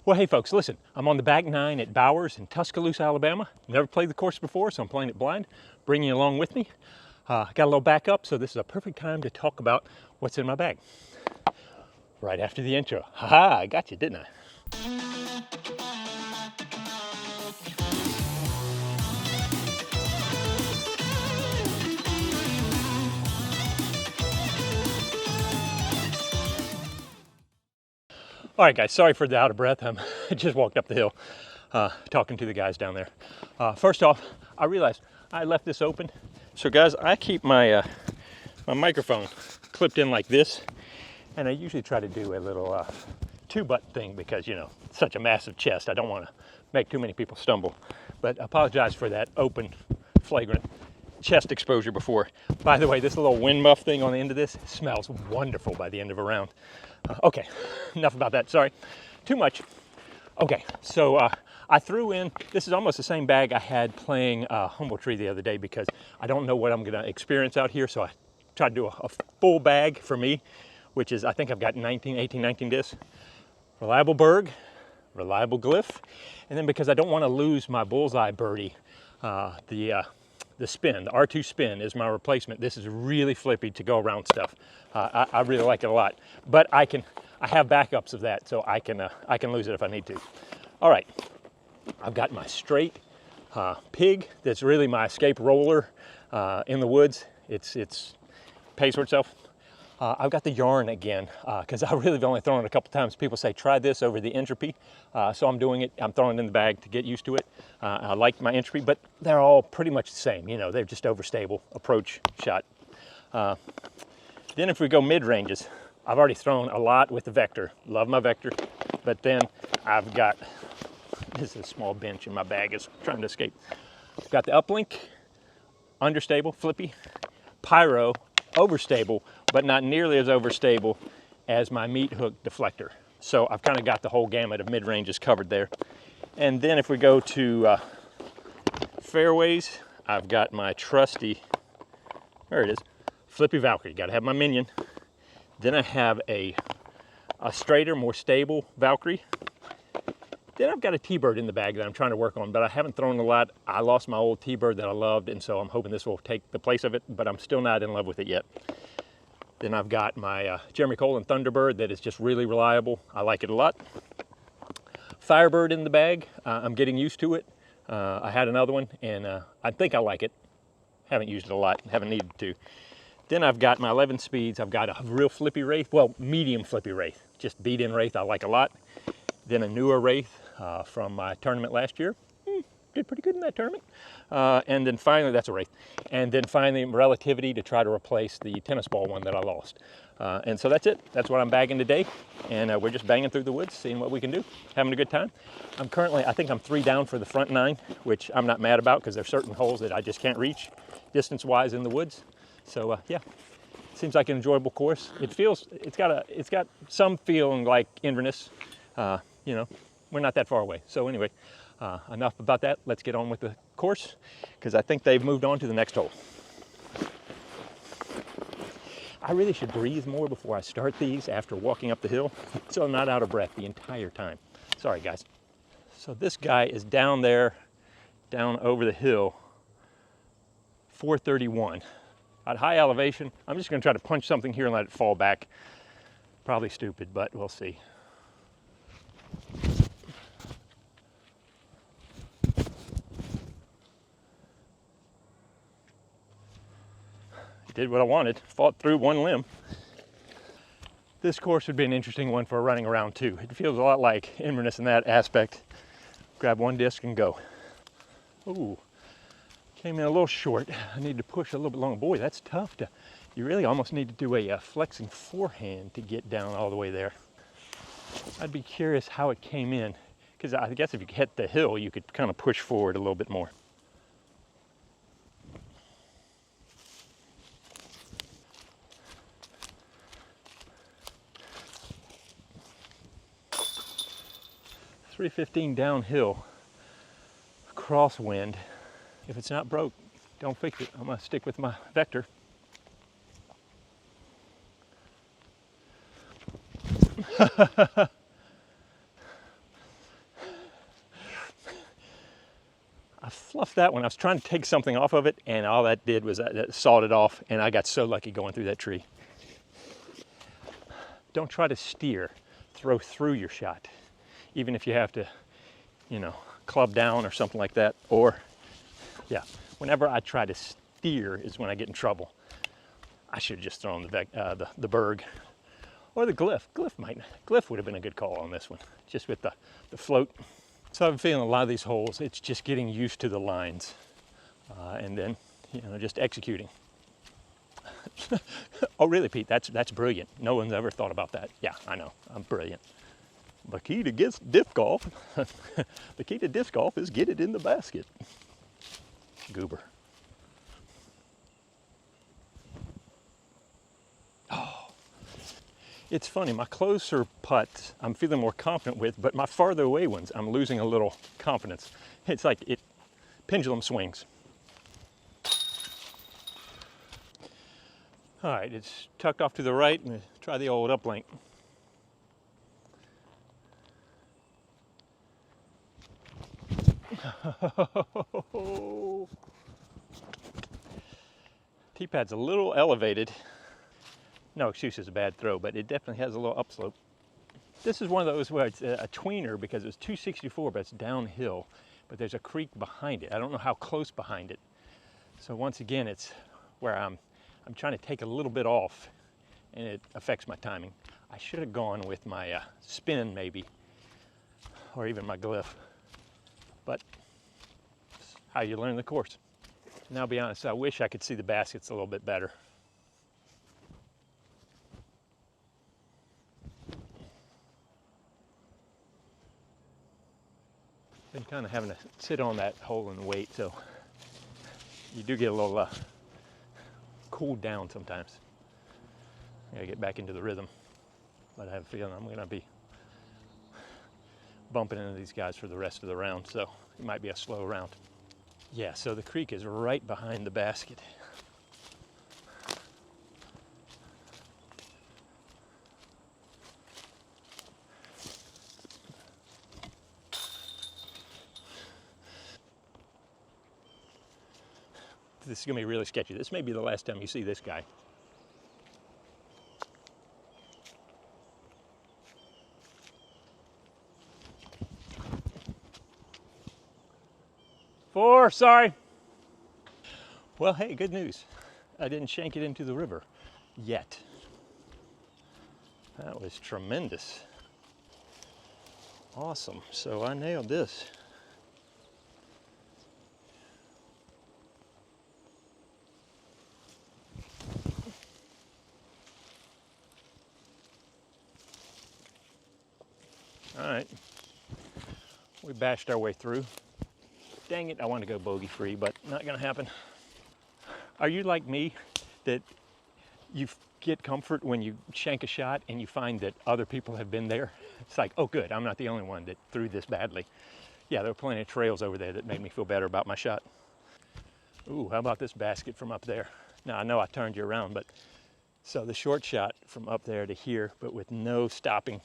Well, hey folks, listen, I'm on the back nine at Bowers in Tuscaloosa, Alabama. Never played the course before, so I'm playing it blind, bringing you along with me. Got a little backup, so this is a perfect time to talk about what's in my bag. Right after the intro. Haha, I got you, didn't I? All right, guys, sorry for the out of breath. I just walked up the hill talking to the guys down there. First off, I realized I left this open. So guys, I keep my, my microphone clipped in like this, and I usually try to do a little two-button thing because, you know, it's such a massive chest. I don't want to make too many people stumble. But I apologize for that open, flagrant chest exposure before. By the way, this little wind muff thing on the end of this smells wonderful by the end of a round. Okay, enough about that, sorry. Too much. Okay, so I threw in, this is almost the same bag I had playing Humble Tree the other day because I don't know what I'm gonna experience out here, so I tried to do a full bag for me, which is, I think I've got 19 discs. Reliable Berg, reliable Glyph, and then because I don't wanna lose my bullseye birdie, the spin, the R2 spin is my replacement. This is really flippy to go around stuff. I really like it a lot, but I have backups of that, so I can lose it if I need to. All right, I've got my straight pig. That's really my escape roller in the woods. It's pays for itself. I've got the yarn again because I really have only thrown it a couple times. People say try this over the entropy, so I'm doing it. I'm throwing it in the bag to get used to it. I like my entropy, but they're all pretty much the same. You know, they're just overstable approach shot. Then if we go mid-ranges, I've already thrown a lot with the Vector. Love my Vector, but then I've got, this is a small bench in my bag is trying to escape. I've got the Uplink, understable, flippy, Pyro, overstable, but not nearly as overstable as my meat hook deflector. So I've kind of got the whole gamut of mid-ranges covered there. And then if we go to fairways, I've got my trusty, there it is, Flippy Valkyrie. Got to have my minion. Then I have a straighter, more stable Valkyrie. Then I've got a T-Bird in the bag that I'm trying to work on, but I haven't thrown a lot. I lost my old T-Bird that I loved, and so I'm hoping this will take the place of it, but I'm still not in love with it yet. Then I've got my Jeremy Cole and Thunderbird that is just really reliable. I like it a lot. Firebird in the bag. I'm getting used to it. I had another one, and I think I like it. Haven't used it a lot, haven't needed to. Then I've got my 11 speeds. I've got a real flippy Wraith, well, medium flippy Wraith. Just beat-in Wraith I like a lot. Then a newer Wraith from my tournament last year. Did pretty good in that tournament. And then finally, that's a Wraith. And then finally, Relativity to try to replace the tennis ball one that I lost. And so that's it. That's what I'm bagging today. And we're just banging through the woods, seeing what we can do, having a good time. I'm currently, I think I'm 3 down for the front 9, which I'm not mad about because there's certain holes that I just can't reach distance-wise in the woods. So yeah, seems like an enjoyable course. It feels, it's got some feeling like Inverness. You know, we're not that far away. So anyway, enough about that. Let's get on with the course because I think they've moved on to the next hole. I really should breathe more before I start these after walking up the hill, so I'm not out of breath the entire time. Sorry, guys. So this guy is down there, down over the hill, 431. At high elevation, I'm just gonna try to punch something here and let it fall back. Probably stupid, but we'll see. Did what I wanted, fought through one limb. This course would be an interesting one for running around too. It feels a lot like Inverness in that aspect. Grab one disc and go. Ooh, came in a little short. I need to push a little bit longer. Boy, that's tough to, you really almost need to do a flexing forehand to get down all the way there. I'd be curious how it came in, because I guess if you hit the hill, you could kind of push forward a little bit more. .315 downhill, crosswind. If it's not broke, don't fix it. I'm gonna stick with my Vector. I fluffed that one. I was trying to take something off of it, and all that did was that sawed it off, and I got so lucky going through that tree. Don't try to steer, throw through your shot, even if you have to, you know, club down or something like that. Or, yeah, whenever I try to steer is when I get in trouble. I should have just thrown the berg or the glyph. Glyph would have been a good call on this one, just with the float. So I'm feeling a lot of these holes, it's just getting used to the lines and then, you know, just executing. Oh, really, Pete? That's brilliant. No one's ever thought about that. Yeah, I know. I'm brilliant. The key to disc golf, the key to disc golf is get it in the basket. Goober. Oh, it's funny. My closer putts, I'm feeling more confident with, but my farther away ones, I'm losing a little confidence. It's like pendulum swings. All right, it's tucked off to the right, and try the old uplink. Tee pad's a little elevated. No excuse is a bad throw, but it definitely has a little upslope. This is one of those where it's a tweener because it's 264, but it's downhill, but there's a creek behind it. I don't know how close behind it. So once again, it's where I'm trying to take a little bit off, and it affects my timing. I should have gone with my spin maybe, or even my glyph, but it's how you learn the course. And I'll be honest, I wish I could see the baskets a little bit better. Been kind of having to sit on that hole and wait, so you do get a little cooled down sometimes. I gotta get back into the rhythm, but I have a feeling I'm gonna be bumping into these guys for the rest of the round, so it might be a slow round. Yeah, so the creek is right behind the basket. This is gonna be really sketchy. This may be the last time you see this guy. Four, sorry. Well, hey, good news. I didn't shank it into the river yet. That was tremendous. Awesome, so I nailed this. All right, we bashed our way through. Dang it, I want to go bogey free, but not gonna happen. Are you like me, that you get comfort when you shank a shot and you find that other people have been there? It's like, oh good, I'm not the only one that threw this badly. Yeah, there were plenty of trails over there that made me feel better about my shot. Ooh, how about this basket from up there? Now I know I turned you around, but so the short shot from up there to here, but with no stopping.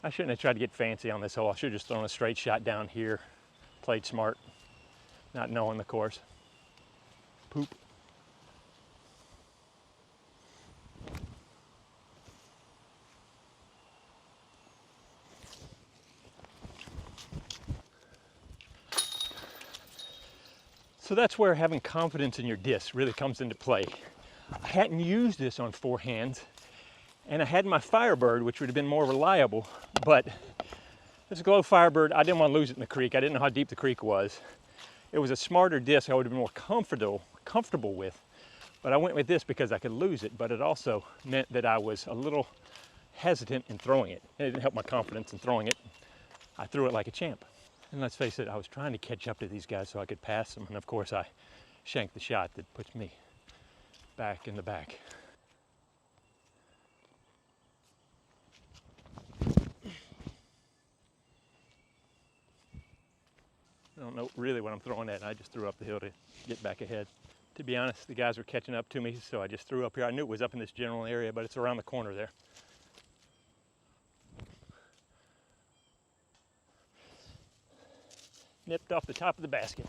I shouldn't have tried to get fancy on this hole. I should have just thrown a straight shot down here, played smart, not knowing the course. Poop. So that's where having confidence in your disc really comes into play. I hadn't used this on forehands, and I had my Firebird, which would have been more reliable, but this Glow Firebird, I didn't want to lose it in the creek. I didn't know how deep the creek was. It was a smarter disc I would have been more comfortable with, but I went with this because I could lose it, but it also meant that I was a little hesitant in throwing it. It didn't help my confidence in throwing it. I threw it like a champ. And let's face it, I was trying to catch up to these guys so I could pass them, and of course I shanked the shot that puts me back in the back. I don't know really what I'm throwing at. I just threw up the hill to get back ahead. To be honest, the guys were catching up to me, so I just threw up here. I knew it was up in this general area, but it's around the corner there. nipped off the top of the basket.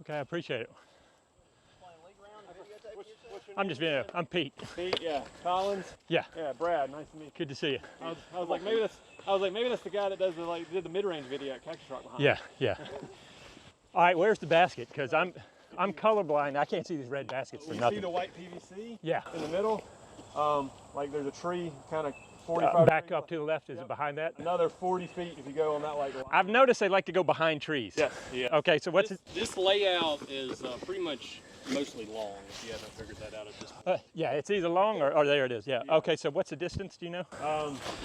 Okay, I appreciate it. I'm just video. I'm Pete. Pete, yeah. Collins. Yeah. Yeah, Brad. Nice to meet you. Good to see you. I was like, maybe that's the guy that does did the mid-range video at Cactus Rock behind. Yeah, yeah. All right, where's the basket? Because I'm colorblind. I can't see these red baskets for nothing. See the white PVC? Yeah. In the middle. Like there's a tree kind of 45 back up to the left. Is it behind that? Another 40 feet if you go on that like. I've noticed they like to go behind trees. Yes. Yeah. Okay, so what's this layout is pretty much mostly long, if you haven't figured that out at this point. Yeah, it's either long or there it is. Yeah. Okay, so what's the distance? Do you know?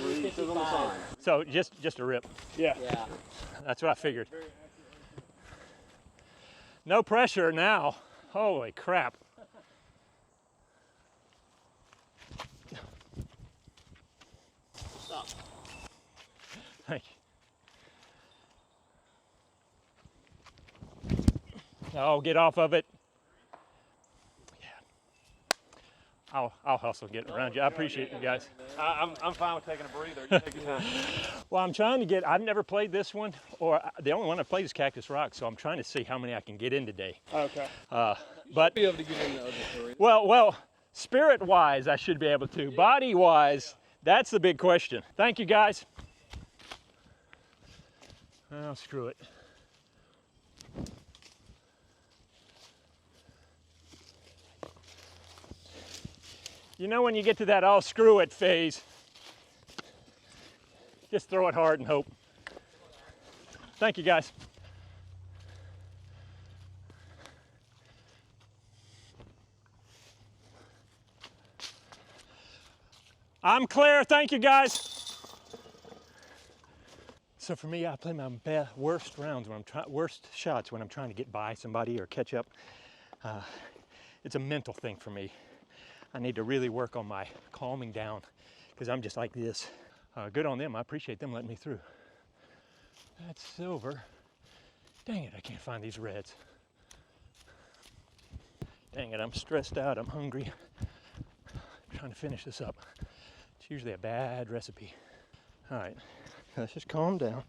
55. So just a rip. Yeah. Yeah. That's what I figured. No pressure now. Holy crap. Stop. Thank you. Oh, get off of it. Yeah. I'll hustle getting around you. I appreciate you guys. I'm fine with taking a breather. You take your time. Well, I'm trying to get, I've never played this one, or the only one I've played is Cactus Rock, so I'm trying to see how many I can get in today. Okay. But Be able to get in the other three. well, spirit-wise, I should be able to. Body-wise, that's the big question. Thank you, guys. Oh, screw it. You know when you get to that "I'll screw it" phase, just throw it hard and hope. Thank you, guys. I'm clear. Thank you, guys. So for me, I play my worst rounds when worst shots when I'm trying to get by somebody or catch up. It's a mental thing for me. I need to really work on my calming down because I'm just like this. Good on them. I appreciate them letting me through. That's silver. Dang it, I can't find these reds. Dang it, I'm stressed out. I'm hungry. I'm trying to finish this up. It's usually a bad recipe. All right, let's just calm down.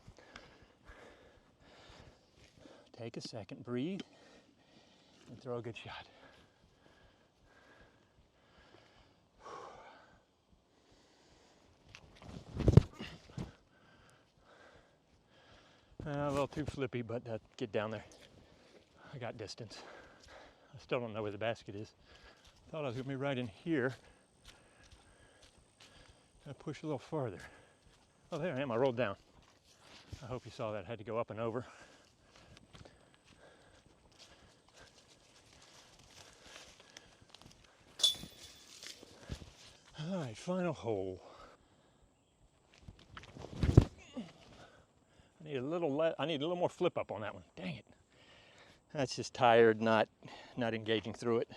Take a second, breathe, and throw a good shot. A little too flippy, but get down there. I got distance. I still don't know where the basket is. Thought I was gonna be right in here. I push a little farther. Oh, there I am. I rolled down. I hope you saw that. I had to go up and over. All right, final hole. I need a little more flip up on that one. Dang it. That's just tired, not engaging through it.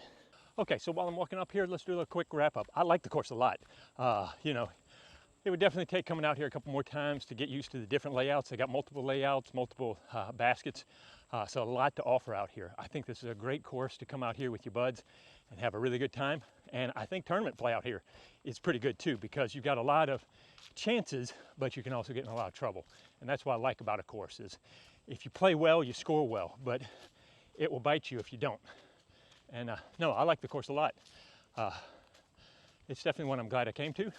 Okay, so while I'm walking up here, let's do a quick wrap up. I like the course a lot. You know, it would definitely take coming out here a couple more times to get used to the different layouts. They got multiple layouts, multiple baskets, so a lot to offer out here. I think this is a great course to come out here with your buds and have a really good time. And I think tournament play out here is pretty good too, because you've got a lot of chances, but you can also get in a lot of trouble. And that's what I like about a course is if you play well, you score well, but it will bite you if you don't. And no, I like the course a lot. It's definitely one I'm glad I came to,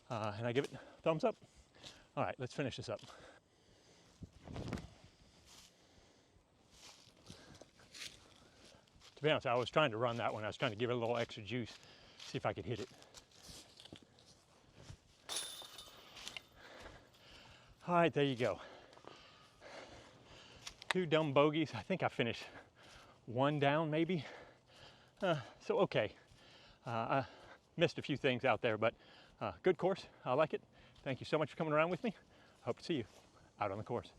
and I give it a thumbs up. All right, let's finish this up. To be honest, I was trying to run that one. I was trying to give it a little extra juice, see if I could hit it. All right, there you go. 2 dumb bogeys. I think I finished 1 down maybe. So okay, I missed a few things out there, but good course. I like it. Thank you so much for coming around with me. Hope to see you out on the course.